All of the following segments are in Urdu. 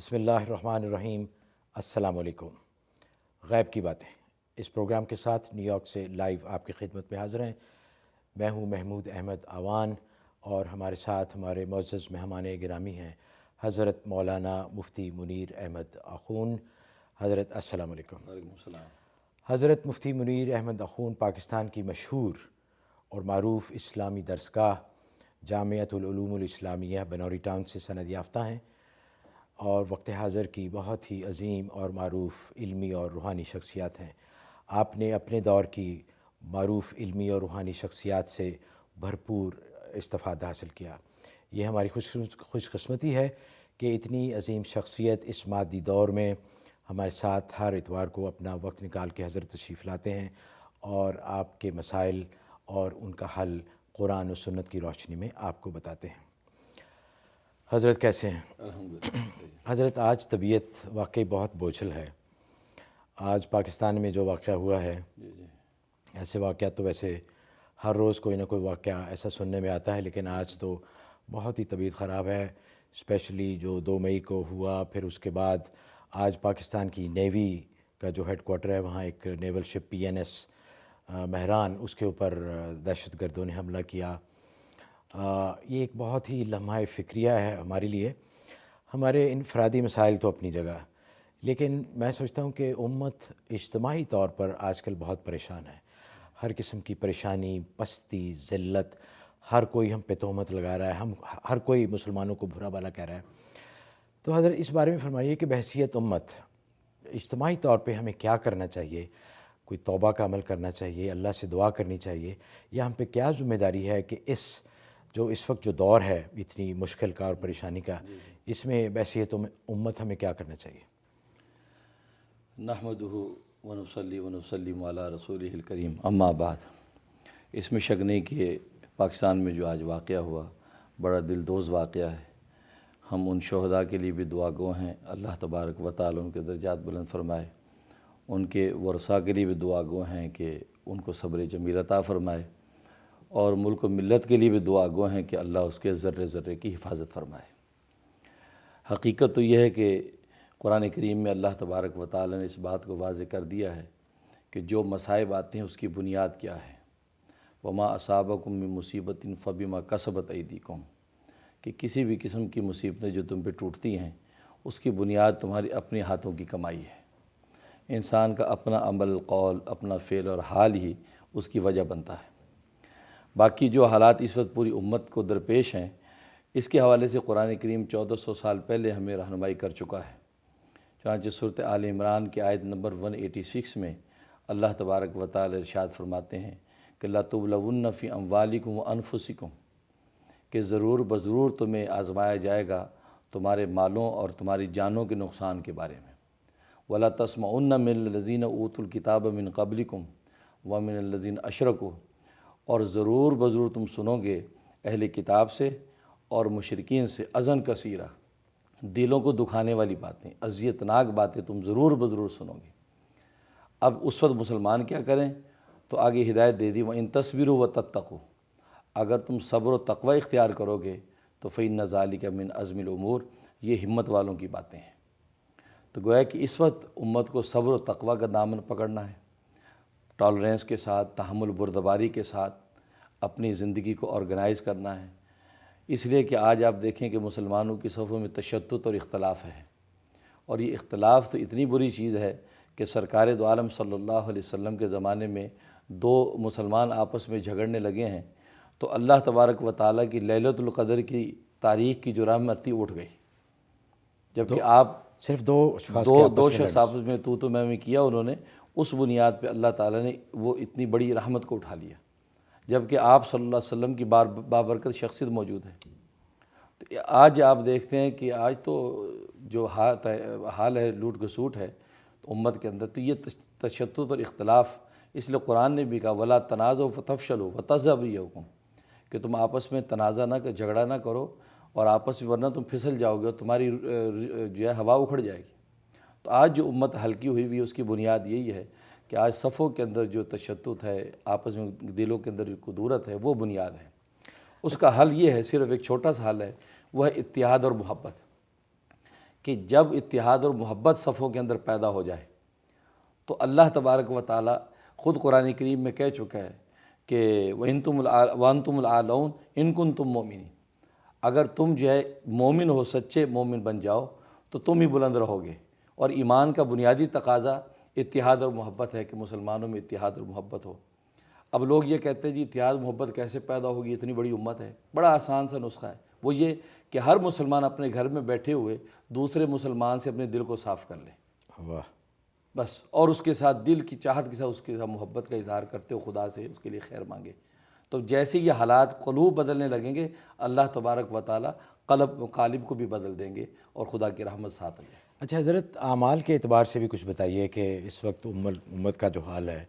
بسم اللہ الرحمن الرحیم۔ السلام علیکم۔ غیب کی باتیں اس پروگرام کے ساتھ نیو یارک سے لائیو آپ کی خدمت میں حاضر ہیں۔ میں ہوں محمود احمد آوان اور ہمارے ساتھ ہمارے معزز مہمان گرامی ہیں حضرت مولانا مفتی منیر احمد آخون۔ حضرت السلام علیکم۔ وعلیکم السلام۔ حضرت مفتی منیر احمد آخون پاکستان کی مشہور اور معروف اسلامی درسگاہ جامعۃ العلوم الاسلامیہ بنوری ٹاؤن سے سند یافتہ ہیں اور وقت حاضر کی بہت ہی عظیم اور معروف علمی اور روحانی شخصیات ہیں۔ آپ نے اپنے دور کی معروف علمی اور روحانی شخصیات سے بھرپور استفادہ حاصل کیا۔ یہ ہماری خوش قسمتی ہے کہ اتنی عظیم شخصیت اس مادی دور میں ہمارے ساتھ ہر اتوار کو اپنا وقت نکال کے حضرت تشریف لاتے ہیں اور آپ کے مسائل اور ان کا حل قرآن و سنت کی روشنی میں آپ کو بتاتے ہیں۔ حضرت کیسے ہیں؟ الحمدللہ۔ حضرت آج طبیعت واقعی بہت بوجھل ہے۔ آج پاکستان میں جو واقعہ ہوا ہے، ایسے واقعات تو ویسے ہر روز کوئی نہ کوئی واقعہ ایسا سننے میں آتا ہے، لیکن آج تو بہت ہی طبیعت خراب ہے، اسپیشلی جو 2 مئی کو ہوا۔ پھر اس کے بعد آج پاکستان کی نیوی کا جو ہیڈ کوارٹر ہے وہاں ایک نیول شپ PNS مہران، اس کے اوپر دہشت گردوں نے حملہ کیا۔ یہ ایک بہت ہی لمحہ فکریہ ہے ہمارے لیے۔ ہمارے انفرادی مسائل تو اپنی جگہ، لیکن میں سوچتا ہوں کہ امت اجتماعی طور پر آج کل بہت پریشان ہے۔ ہر قسم کی پریشانی، پستی، ذلت، ہر کوئی ہم پہ تہمت لگا رہا ہے، ہر کوئی مسلمانوں کو برا بھلا کہہ رہا ہے۔ تو حضرت اس بارے میں فرمائیے کہ بحیثیت امت اجتماعی طور پہ ہمیں کیا کرنا چاہیے؟ کوئی توبہ کا عمل کرنا چاہیے، اللہ سے دعا کرنی چاہیے، یا ہم پہ کیا ذمہ داری ہے کہ اس وقت جو دور ہے اتنی مشکل کا اور پریشانی کا، اس میں بحیثیت امت ہمیں کیا کرنا چاہیے؟ نحمدہ ونصلی ونسلم علی رسولہ الکریم، اما بعد۔ اس میں شک نہیں کہ پاکستان میں جو آج واقعہ ہوا بڑا دلدوز واقعہ ہے۔ ہم ان شہداء کے لیے بھی دعا گو ہیں، اللہ تبارک و تعالی ان کے درجات بلند فرمائے۔ ان کے ورثاء کے لیے بھی دعا گو ہیں کہ ان کو صبر جمیل عطا فرمائے، اور ملک و ملت کے لیے بھی دعا گو ہیں کہ اللہ اس کے ذرے ذرے کی حفاظت فرمائے۔ حقیقت تو یہ ہے کہ قرآن کریم میں اللہ تبارک و تعالی نے اس بات کو واضح کر دیا ہے کہ جو مصائب آتے ہیں اس کی بنیاد کیا ہے۔ وما اصابکم من مصیبت فبما کسبت ایدیکم، کہ کسی بھی قسم کی مصیبتیں جو تم پہ ٹوٹتی ہیں اس کی بنیاد تمہاری اپنے ہاتھوں کی کمائی ہے۔ انسان کا اپنا عمل، قول، اپنا فعل اور حال ہی اس کی وجہ بنتا ہے۔ باقی جو حالات اس وقت پوری امت کو درپیش ہیں، اس کے حوالے سے قرآن کریم 1400 سال پہلے ہمیں رہنمائی کر چکا ہے۔ چنانچہ سورۃ آل عمران کی آیت نمبر 186 میں اللہ تبارک و تعالی ارشاد فرماتے ہیں کہ لَتُبْلَوُنَّ فِي أَمْوَالِكُمْ وَأَنفُسِكُمْ، کہ ضرور بضرور تمہیں آزمایا جائے گا تمہارے مالوں اور تمہاری جانوں کے نقصان کے بارے میں۔ وَلَا تَسْمَعُنَّ مِنَ الَّذِينَ أُوتُوا الْكِتَابَ مِنْ قَبْلِكُمْ وَمِنَ الَّذِينَ أَشْرَكُوا، اور ضرور بضرور تم سنو گے اہل کتاب سے اور مشرکین سے اذًا کثیرہ، دلوں کو دکھانے والی باتیں، اذیتناک باتیں تم ضرور بضرور سنو گے۔ اب اس وقت مسلمان کیا کریں؟ تو آگے ہدایت دے دی، وَإِن تَصْبِرُوا وَتَتَّقُوا، اگر تم صبر و تقوی اختیار کرو گے تو فَإِنَّ ذَلِكَ مِنْ عَزْمِ الْأُمُورِ، یہ ہمت والوں کی باتیں ہیں۔ تو گویا کہ اس وقت امت کو صبر و تقوی کا دامن پکڑنا ہے، ٹالرنس کے ساتھ، تحمل بردباری کے ساتھ اپنی زندگی کو آرگنائز کرنا ہے۔ اس لیے کہ آج آپ دیکھیں کہ مسلمانوں کی صفوں میں تشدد اور اختلاف ہے، اور یہ اختلاف تو اتنی بری چیز ہے کہ سرکار دو عالم صلی اللہ علیہ وسلم کے زمانے میں 2 مسلمان آپس میں جھگڑنے لگے ہیں تو اللہ تبارک و تعالیٰ کی لیلۃ القدر کی تاریخ کی جو رحمتی اٹھ گئی، جبکہ آپ صرف دو شخص آپس میں تو میں کیا، انہوں نے اس بنیاد پہ اللہ تعالیٰ نے وہ اتنی بڑی رحمت کو اٹھا لیا، جبکہ آپ صلی اللہ علیہ وسلم کی بابرکت شخصیت موجود ہے۔ تو آج آپ دیکھتے ہیں کہ آج تو جو حال ہے، لوٹ گھسوٹ ہے امت کے اندر، تو یہ تشدد اور اختلاف، اس لیے قرآن نے بھی کہا وَلَا تَنَازَعُوا فَتَفْشَلُوا وَتَذْهَبَ رِيحُكُمْ، کہ تم آپس میں تنازع نہ جھگڑا نہ کرو اور آپس میں، ورنہ تم پھسل جاؤ گے اور تمہاری جو ہے ہوا اکھڑ جائے گی۔ تو آج جو امت ہلکی ہوئی ہوئی ہے اس کی بنیاد یہی ہے کہ آج صفوں کے اندر جو تشدد ہے، آپس میں دلوں کے اندر جو کدورت ہے، وہ بنیاد ہے۔ اس کا حل یہ ہے، صرف ایک چھوٹا سا حل ہے، وہ ہے اتحاد اور محبت، کہ جب اتحاد اور محبت صفوں کے اندر پیدا ہو جائے تو اللہ تبارک و تعالی خود قرآن کریم میں کہہ چکا ہے کہ وَأَنْتُمُ الْأَعْلَوْنَ إِن كُنتُم مُؤْمِنِينَ، اگر تم جو ہے مومن ہو، سچے مومن بن جاؤ تو تم ہی بلند رہو گے۔ اور ایمان کا بنیادی تقاضا اتحاد اور محبت ہے کہ مسلمانوں میں اتحاد اور محبت ہو۔ اب لوگ یہ کہتے ہیں جی اتحاد محبت کیسے پیدا ہوگی، اتنی بڑی امت ہے۔ بڑا آسان سا نسخہ ہے، وہ یہ کہ ہر مسلمان اپنے گھر میں بیٹھے ہوئے دوسرے مسلمان سے اپنے دل کو صاف کر لے، واہ، بس، اور اس کے ساتھ دل کی چاہت کے ساتھ اس کے ساتھ محبت کا اظہار کرتے ہو، خدا سے اس کے لیے خیر مانگے۔ تو جیسے یہ حالات قلوب بدلنے لگیں گے، اللہ تبارک و تعالی قالب کو بھی بدل دیں گے اور خدا کی رحمت ساتھ لیں۔ اچھا حضرت، اعمال کے اعتبار سے بھی کچھ بتائیے کہ اس وقت امت کا جو حال ہے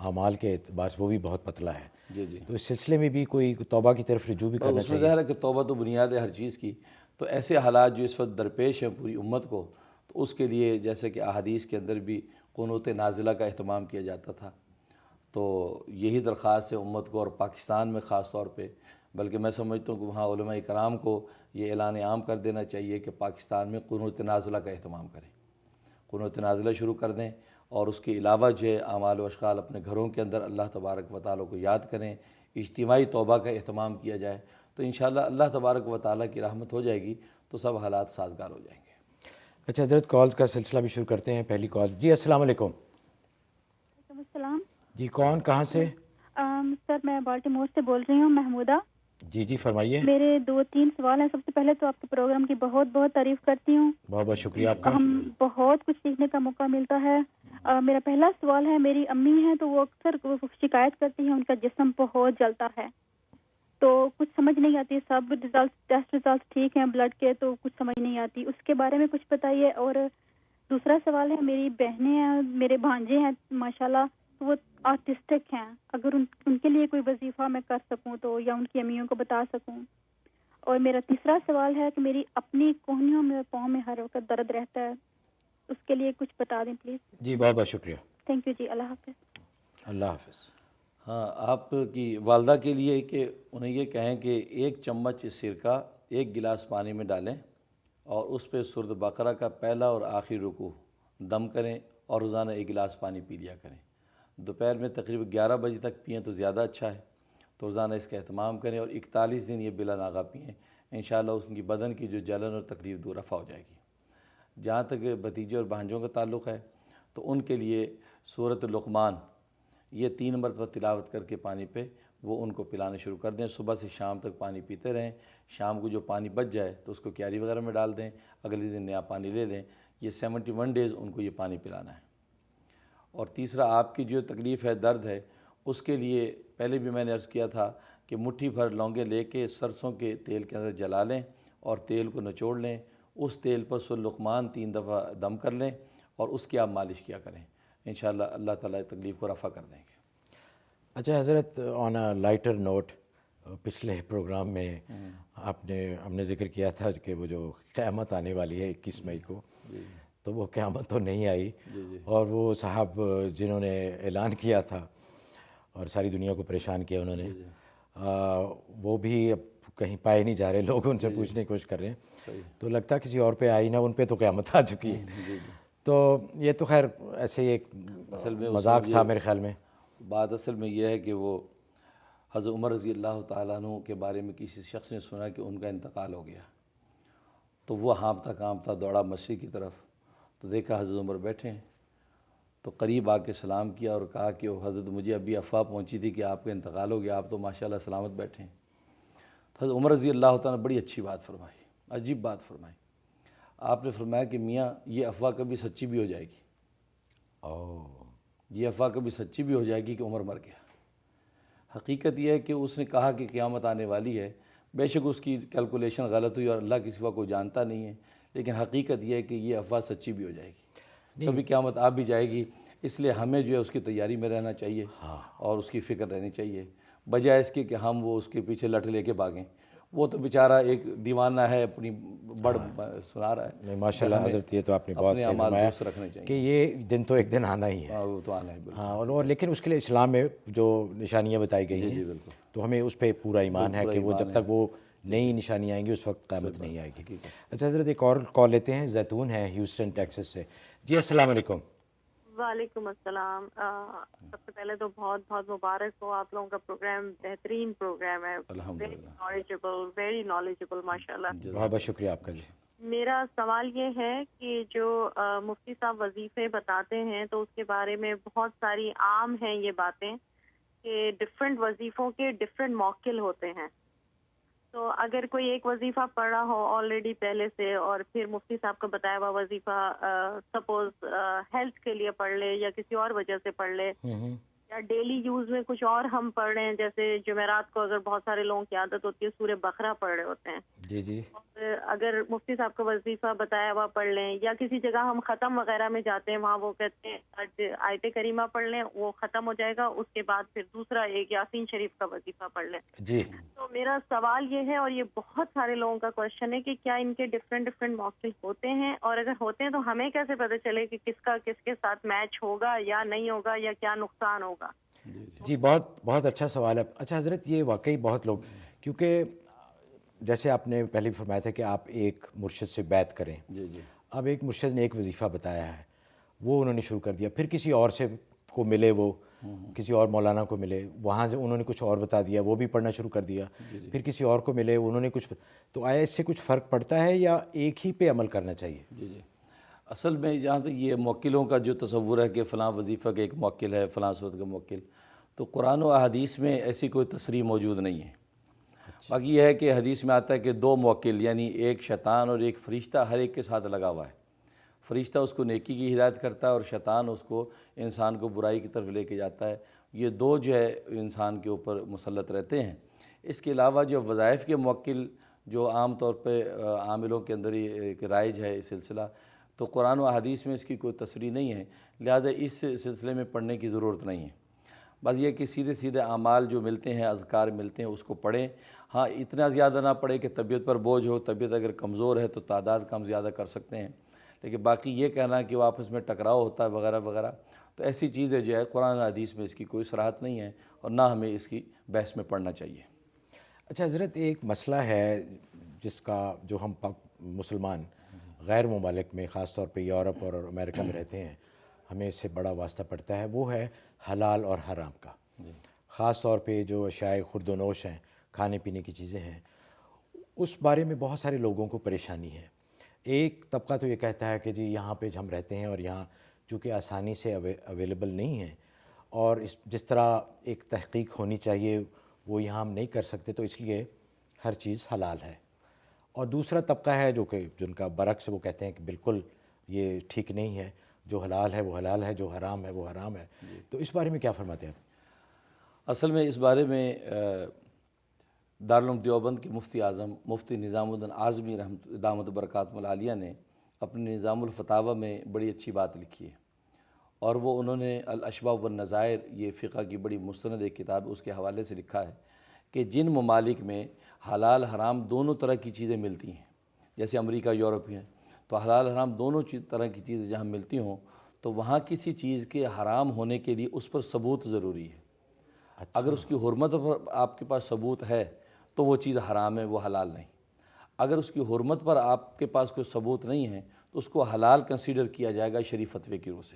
اعمال کے اعتبار سے وہ بھی بہت پتلا ہے، جی جی، تو اس سلسلے میں بھی کوئی توبہ کی طرف رجوع بھی کرنا اس میں چاہیے؟ ظاہر ہے کہ توبہ تو بنیاد ہے ہر چیز کی۔ تو ایسے حالات جو اس وقت درپیش ہیں پوری امت کو، تو اس کے لیے جیسے کہ احادیث کے اندر بھی قنوت نازلہ کا اہتمام کیا جاتا تھا، تو یہی درخواست ہے امت کو، اور پاکستان میں خاص طور پہ، بلکہ میں سمجھتا ہوں کہ وہاں علماء کرام کو یہ اعلان عام کر دینا چاہیے کہ پاکستان میں قنوت نازلہ کا اہتمام کریں، قنوت نازلہ شروع کر دیں، اور اس کے علاوہ جو ہے اعمال و اشغال اپنے گھروں کے اندر اللہ تبارک و تعالیٰ کو یاد کریں، اجتماعی توبہ کا اہتمام کیا جائے، تو انشاءاللہ اللہ تبارک و تعالیٰ کی رحمت ہو جائے گی، تو سب حالات سازگار ہو جائیں گے۔ اچھا حضرت، کالز کا سلسلہ بھی شروع کرتے ہیں۔ پہلی کال، جی السلام علیکم۔ وعلیکم السلام۔ جی کون، کہاں سے؟ سر میں بالٹیمور سے بول رہی ہوں، محمودہ۔ جی جی فرمائیے۔ میرے 2-3 سوال ہیں۔ سب سے پہلے تو آپ کے پروگرام کی بہت بہت تعریف کرتی ہوں، بہت بہت شکریہ آپ کا۔ ہم بہت کچھ سیکھنے کا موقع ملتا ہے۔ میرا پہلا سوال ہے، میری امی ہیں تو وہ اکثر شکایت کرتی ہیں ان کا جسم بہت جلتا ہے، تو کچھ سمجھ نہیں آتی، سب ٹیسٹ ریزلٹ ٹھیک ہیں بلڈ کے، تو کچھ سمجھ نہیں آتی، اس کے بارے میں کچھ بتائیے۔ اور دوسرا سوال ہے، میری بہنیں ہیں، میرے بھانجے ہیں ماشاءاللہ، تو وہ آرٹسٹک ہیں، اگر ان کے لیے کوئی وظیفہ میں کر سکوں تو، یا ان کی امیوں کو بتا سکوں۔ اور میرا تیسرا سوال ہے کہ میری اپنی کوہنیوں میں، پاؤں میں ہر وقت درد رہتا ہے، اس کے لیے کچھ بتا دیں پلیز۔ جی بہت بہت شکریہ، تھینک یو جی، اللہ حافظ۔ اللہ حافظ۔ ہاں، آپ کی والدہ کے لیے کہ انہیں یہ کہیں کہ 1 چمچ سرکہ 1 گلاس پانی میں ڈالیں اور اس پہ سورۃ بقرہ کا پہلا اور آخری رکوع دم کریں، اور روزانہ 1 گلاس پانی پی لیا کریں۔ دوپہر میں تقریباً 11 بجے تک پئیں تو زیادہ اچھا ہے، تو روزانہ اس کا اہتمام کریں، اور 41 دن یہ بلا ناغہ پئیں، انشاءاللہ اس کی بدن کی جو جلن اور تکلیف دور رفع ہو جائے گی۔ جہاں تک بھتیجے اور بھانجوں کا تعلق ہے تو ان کے لیے سورۃ لقمان یہ 3 مرتبہ تلاوت کر کے پانی پہ وہ ان کو پلانا شروع کر دیں، صبح سے شام تک پانی پیتے رہیں، شام کو جو پانی بچ جائے تو اس کو کیاری وغیرہ میں ڈال دیں، اگلے دن نیا پانی لے لیں، یہ 71 ڈیز ان کو یہ پانی پلانا ہے۔ اور تیسرا، آپ کی جو تکلیف ہے، درد ہے، اس کے لیے پہلے بھی میں نے عرض کیا تھا کہ مٹھی بھر لونگیں لے کے سرسوں کے تیل کے اندر جلا لیں اور تیل کو نچوڑ لیں، اس تیل پر سورۃ لقمان 3 دفعہ دم کر لیں اور اس کی آپ مالش کیا کریں، انشاءاللہ اللہ تعالیٰ تکلیف کو رفع کر دیں گے۔ اچھا حضرت، آن اے لائٹر نوٹ، پچھلے پروگرام میں ہم نے ذکر کیا تھا کہ وہ جو قیامت آنے والی ہے 21 مئی کو، تو وہ قیامت تو نہیں آئی، اور وہ صاحب جنہوں نے اعلان کیا تھا اور ساری دنیا کو پریشان کیا انہوں نے، وہ بھی اب کہیں پائے نہیں جا رہے، لوگ ان سے پوچھنے کی کوشش کر رہے ہیں، تو لگتا ہے کسی اور پہ آئی نہ، ان پہ تو قیامت آ چکی ہے۔ تو یہ تو خیر ایسے ہی ایک مذاق تھا میرے خیال میں۔ بات اصل میں یہ ہے کہ وہ حضرت عمر رضی اللہ تعالیٰ عنہ کے بارے میں کسی شخص نے سنا کہ ان کا انتقال ہو گیا، تو وہ ہانپتا کانپتا دوڑا مسجد کی طرف، تو دیکھا حضرت عمر بیٹھے ہیں، تو قریب آ کے سلام کیا اور کہا کہ حضرت مجھے ابھی افواہ پہنچی تھی کہ آپ کا انتقال ہو گیا، آپ تو ماشاءاللہ سلامت بیٹھے ہیں۔ تو حضرت عمر رضی اللہ تعالیٰ نے بڑی اچھی بات فرمائی، عجیب بات فرمائی۔ آپ نے فرمایا کہ میاں یہ افواہ کبھی سچی بھی ہو جائے گی، یہ افواہ کبھی سچی بھی ہو جائے گی کہ عمر مر گیا۔ حقیقت یہ ہے کہ اس نے کہا کہ قیامت آنے والی ہے، بے شک اس کی کیلکولیشن غلط ہوئی اور اللہ کے سوا کوئی جانتا نہیں ہے، لیکن حقیقت یہ ہے کہ یہ افواہ سچی بھی ہو جائے گی، کبھی قیامت آ بھی جائے گی، اس لیے ہمیں جو ہے اس کی تیاری میں رہنا چاہیے اور اس کی فکر رہنی چاہیے، بجائے اس کے کہ ہم وہ اس کے پیچھے لٹ لے کے بھاگیں۔ وہ تو بیچارہ ایک دیوانہ ہے، اپنی بڑ سنا رہا ہے۔ نہیں ماشاءاللہ حضرت، یہ تو آپ نے بہت صحیح فرمایا کہ یہ دن تو ایک دن آنا ہی ہے، وہ تو آنا ہے بالکل۔ ہاں، اور لیکن اس کے لیے اسلام میں جو نشانیاں بتائی گئی ہیں، تو ہمیں اس پہ پورا ایمان ہے کہ وہ جب تک وہ نئی نشانی آئیں گی اس وقت قیامت نہیں آئے گی. اچھا حضرت ایک اور کال لیتے ہیں. زیتون ہے ہیوسٹن ٹیکسس سے. جی السلام علیکم. وعلیکم السلام. سب سے پہلے تو بہت بہت مبارک ہو, آپ لوگوں کا پروگرام بہترین پروگرام ہے, ویری نالجبل ماشاء اللہ. بہت بہت شکریہ آپ کا. جی میرا سوال یہ ہے کہ جو مفتی صاحب وظیفے بتاتے ہیں تو اس کے بارے میں بہت ساری عام ہیں یہ باتیں کہ ڈفرینٹ وظیفوں کے ڈفرینٹ موکل ہوتے ہیں. تو اگر کوئی ایک وظیفہ پڑھا ہو آلریڈی پہلے سے اور پھر مفتی صاحب کا بتایا ہوا وظیفہ سپوز ہیلتھ کے لیے پڑھ لے یا کسی اور وجہ سے پڑھ لے, یا ڈیلی یوز میں کچھ اور ہم پڑھ رہے ہیں, جیسے جمعرات کو اگر بہت سارے لوگوں کی عادت ہوتی ہے سورہ بقرہ پڑھ رہے ہوتے ہیں, جی جی, اور اگر مفتی صاحب کا وظیفہ بتایا ہوا پڑھ لیں, یا کسی جگہ ہم ختم وغیرہ میں جاتے ہیں وہاں وہ کہتے ہیں آیت کریمہ پڑھ لیں, وہ ختم ہو جائے گا, اس کے بعد پھر دوسرا ایک یاسین شریف کا وظیفہ پڑھ لیں. جی تو میرا سوال یہ ہے, اور یہ بہت سارے لوگوں کا کوشچن ہے, کہ کیا ان کے ڈفرینٹ موقع ہوتے ہیں, اور اگر ہوتے ہیں تو ہمیں کیسے پتہ چلے کہ کس کا کس کے ساتھ میچ ہوگا یا نہیں ہوگا, یا کیا نقصان ہوگا. جی بہت بہت اچھا سوال ہے. اچھا حضرت یہ واقعی بہت لوگ, کیونکہ جیسے آپ نے پہلے فرمایا تھا کہ آپ ایک مرشد سے بیعت کریں, اب ایک مرشد نے ایک وظیفہ بتایا ہے, وہ انہوں نے شروع کر دیا, پھر کسی اور سے کو ملے, وہ کسی اور مولانا کو ملے, وہاں سے انہوں نے کچھ اور بتا دیا, وہ بھی پڑھنا شروع کر دیا, پھر کسی اور کو ملے, انہوں نے کچھ, تو آیا اس سے کچھ فرق پڑتا ہے یا ایک ہی پہ عمل کرنا چاہیے؟ جی اصل میں جہاں تک یہ موکلوں کا جو تصور ہے کہ فلاں وظیفہ کا ایک موکل ہے, فلاں صورت کا موکل, تو قرآن و احادیث میں ایسی کوئی تصریح موجود نہیں ہے. باقی یہ ہے کہ حدیث میں آتا ہے کہ دو موکل, یعنی ایک شیطان اور ایک فرشتہ ہر ایک کے ساتھ لگا ہوا ہے. فرشتہ اس کو نیکی کی ہدایت کرتا ہے اور شیطان اس کو انسان کو برائی کی طرف لے کے جاتا ہے. یہ دو جو ہے انسان کے اوپر مسلط رہتے ہیں. اس کے علاوہ جو وظائف کے موکل جو عام طور پہ عاملوں کے اندر ہی ایک رائج ہے اس سلسلہ, تو قرآن و حدیث میں اس کی کوئی تصریح نہیں ہے, لہذا اس سلسلے میں پڑھنے کی ضرورت نہیں ہے. بس یہ کہ سیدھے سیدھے اعمال جو ملتے ہیں, اذکار ملتے ہیں, اس کو پڑھیں. ہاں اتنا زیادہ نہ پڑھیں کہ طبیعت پر بوجھ ہو, طبیعت اگر کمزور ہے تو تعداد کم زیادہ کر سکتے ہیں, لیکن باقی یہ کہنا کہ وہ آپس میں ٹکراؤ ہوتا ہے وغیرہ وغیرہ, تو ایسی چیزیں جو ہے قرآن حدیث میں اس کی کوئی صراحت نہیں ہے, اور نہ ہمیں اس کی بحث میں پڑھنا چاہیے. اچھا حضرت ایک مسئلہ ہے جس کا جو ہم مسلمان غیر ممالک میں, خاص طور پہ یورپ اور امریکہ میں رہتے ہیں, ہمیں اس سے بڑا واسطہ پڑتا ہے, وہ ہے حلال اور حرام کا. خاص طور پہ جو اشیاء خورد و نوش ہیں, کھانے پینے کی چیزیں ہیں, اس بارے میں بہت سارے لوگوں کو پریشانی ہے. ایک طبقہ تو یہ کہتا ہے کہ جی یہاں پہ ہم رہتے ہیں اور یہاں چونکہ آسانی سے اویلیبل نہیں ہیں, اور جس طرح ایک تحقیق ہونی چاہیے وہ یہاں ہم نہیں کر سکتے, تو اس لیے ہر چیز حلال ہے. اور دوسرا طبقہ ہے جو کہ جن کا برعکس, وہ کہتے ہیں کہ بالکل یہ ٹھیک نہیں ہے, جو حلال ہے وہ حلال ہے, جو حرام ہے وہ حرام ہے. تو اس بارے میں کیا فرماتے ہیں آپ؟ اصل میں اس بارے میں دارالعلوم دیوبند کے مفتی اعظم مفتی نظام الدین اعظمی رحمۃ دامت برکاتہ العالیہ نے اپنے نظام الفتاویٰ میں بڑی اچھی بات لکھی ہے, اور وہ انہوں نے الاشباح والنظائر, یہ فقہ کی بڑی مستند ایک کتاب, اس کے حوالے سے لکھا ہے کہ جن ممالک میں حلال حرام دونوں طرح کی چیزیں ملتی ہیں, جیسے امریکہ یورپ ہیں, تو حلال حرام دونوں طرح کی چیزیں جہاں ملتی ہوں, تو وہاں کسی چیز کے حرام ہونے کے لیے اس پر ثبوت ضروری ہے. اگر اس کی حرمت پر آپ کے پاس ثبوت ہے تو وہ چیز حرام ہے, وہ حلال نہیں. اگر اس کی حرمت پر آپ کے پاس کوئی ثبوت نہیں ہے تو اس کو حلال کنسیڈر کیا جائے گا شریف فتوے کی روح سے.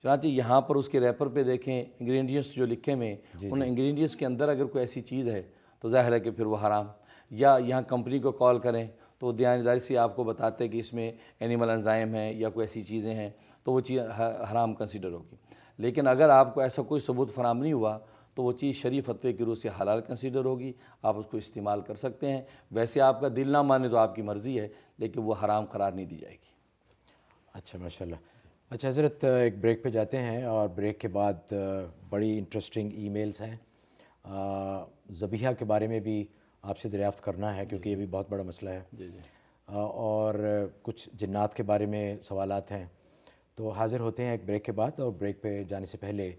چنانچہ یہاں پر اس کے ریپر پہ دیکھیں انگریڈینٹس جو لکھے ہوئے ہیں, ان انگریڈینٹس کے اندر اگر کوئی ایسی چیز ہے تو ظاہر ہے کہ پھر وہ حرام. یا یہاں کمپنی کو کال کریں تو وہ دیانتداری سے آپ کو بتاتے ہیں کہ اس میں اینیمل انزائم ہیں یا کوئی ایسی چیزیں ہیں, تو وہ چیز حرام کنسیڈر ہوگی. لیکن اگر آپ کو ایسا کوئی ثبوت فراہم نہیں ہوا تو وہ چیز شریف فتوے کی روح سے حلال کنسیڈر ہوگی, آپ اس کو استعمال کر سکتے ہیں. ویسے آپ کا دل نہ مانے تو آپ کی مرضی ہے, لیکن وہ حرام قرار نہیں دی جائے گی. اچھا ماشاءاللہ. اچھا حضرت ایک بریک پہ جاتے ہیں, اور بریک کے بعد بڑی انٹرسٹنگ ای میلز ہیں. ذبیحہ کے بارے میں بھی آپ سے دریافت کرنا ہے کیونکہ یہ بھی بہت بڑا مسئلہ ہے, اور کچھ جنات کے بارے میں سوالات ہیں. تو حاضر ہوتے ہیں ایک بریک کے بعد, اور بریک پہ جانے سے پہلے